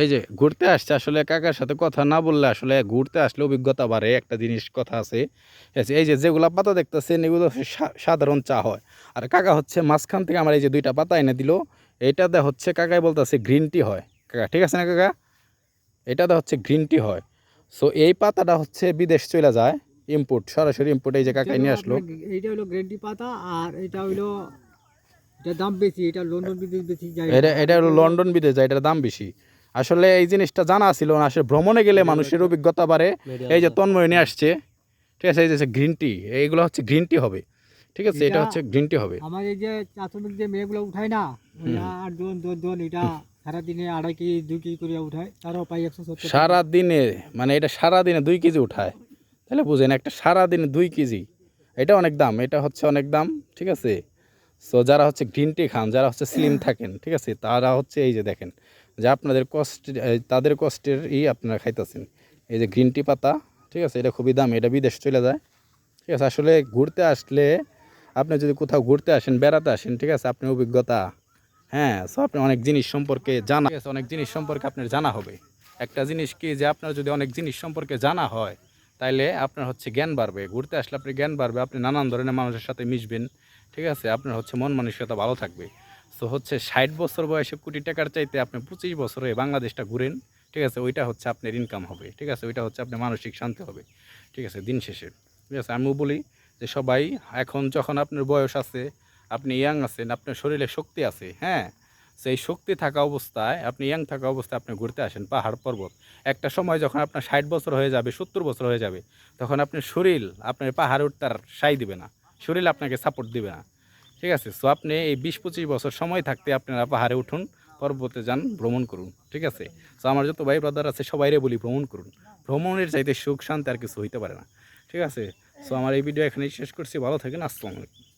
এই যে ঘুরতে আসছে আসলে কাকার সাথে কথা না বললে আসলে ঘুরতে আসলে অভিজ্ঞতা বাড়ে। একটা জিনিস কথা আছে, এই যে যেগুলা পাতা দেখতেছেন এগুলো হচ্ছে সাধারণ চা হয়। আর কাকা হচ্ছে মাঝখান থেকে আমার এই যে দুইটা পাতা এনে দিল, এইটাতে হচ্ছে কাকাই বলতেছে গ্রিন টি হয়। কাকা ঠিক আছে না কাকা? এটাতে হচ্ছে গ্রিন টি হয়। সো এই পাতাটা হচ্ছে বিদেশ চলে যায়, ইম্পোর্ট, সরাসরি ইম্পোর্ট। এই যে কাকাই নিয়ে আসলো। এইটা হলো গ্রেন টি পাতা, আর এটা হলো এটার দাম বেশি, এটা লন্ডন বিদেশ বেশি যায়। এটা এটা হলো লন্ডন বিদেশ যায়, এটার দাম বেশি। আসলে এই জিনিসটা জানা ছিল না, আসলে ভ্রমণে গেলে মানুষের অভিজ্ঞতা বাড়ে। এই যে তন্ময় নিয়ে আসছে, ঠিক আছে, এই যে গ্রিন টি, এইগুলো হচ্ছে গ্রিন টি হবে, ঠিক আছে, এটা হচ্ছে গ্রিন টি হবে। আমার এই যে প্রাথমিক যে মেয়েগুলো উঠায় না, ওই 8 জন 10 জন, এটা সারাদিনে 2.5 কেজি 2 কেজি করে উঠায়, তারাও পাই 170 টাকা। সারাদিনে মানে এটা সারাদিনে 2 কেজি উঠায়, তাহলে বুঝেন একটা সারাদিনে 2 কেজি, এটা অনেক দাম, এটা হচ্ছে অনেক দাম, ঠিক আছে। সো যারা হচ্ছে গ্রিন টি খান, যারা হচ্ছে স্লিম থাকেন, ঠিক আছে, তারা হচ্ছে এই যে দেখেন যে আপনাদের কষ্ট, তাদের কষ্টের আপনারা খাইতেছেন। এই যে গ্রিন টি পাতা, ঠিক আছে, এটা খুবই দাম, এটা বিদেশ চলে যায়, ঠিক আছে। আসলে ঘুরতে আসলে আপনি যদি কোথাও ঘুরতে আসেন, বেড়াতে আসেন, ঠিক আছে, আপনার অভিজ্ঞতা, হ্যাঁ, সো আপনি অনেক জিনিস সম্পর্কে জানা, ঠিক আছে, অনেক জিনিস সম্পর্কে আপনার জানা হবে। একটা জিনিস কি, যে আপনার যদি অনেক জিনিস সম্পর্কে জানা হয়, তাইলে আপনার হচ্ছে জ্ঞান বাড়বে। ঘুরতে আসলে আপনার জ্ঞান বাড়বে, আপনি নানান ধরনের মানুষের সাথে মিশবেন, ঠিক আছে, আপনার হচ্ছে মন মানসিকতা ভালো থাকবে। সো হচ্ছে 60 বছর বয়সে কোটি টাকার চাইতে আপনি 25 বছরে বাংলাদেশটা ঘুরেন, ঠিক আছে, ওইটা হচ্ছে আপনার ইনকাম হবে, ঠিক আছে, ওইটা হচ্ছে আপনার মানসিক শান্তি হবে, ঠিক আছে, দিন শেষে, ঠিক আছে। আমিও বলি যে সবাই এখন যখন আপনার বয়স আছে, আপনি ইয়াং আছেন, আপনার শরীরে শক্তি আছে, হ্যাঁ, সেই শক্তি থাকা অবস্থায়, আপনি ইয়াং থাকা অবস্থায় আপনি ঘুরতে আসেন পাহাড় পর্বত। একটা সময় যখন আপনার 60 বছর হয়ে যাবে, 70 বছর হয়ে যাবে, তখন আপনার শরীর আপনার পাহাড় উঠতে আর সাই দিবে না, শরীর আপনাকে সাপোর্ট দিবে না, ঠিক আছে। সো আপনি এই 20-25 বছর সময় থাকতে আপনারা পাহাড়ে উঠুন, পর্বতে যান, ভ্রমণ করুন, ঠিক আছে। সো আমার যত ভাই ব্রাদার আছে সবাইরে বলি ভ্রমণ করুন। ভ্রমণের চাইতে সুখ শান্তি আর কিছু হইতে পারে না, ঠিক আছে। সো আমার এই ভিডিও এখানেই শেষ করছি। ভালো থাকেন, আসসালামু আলাইকুম।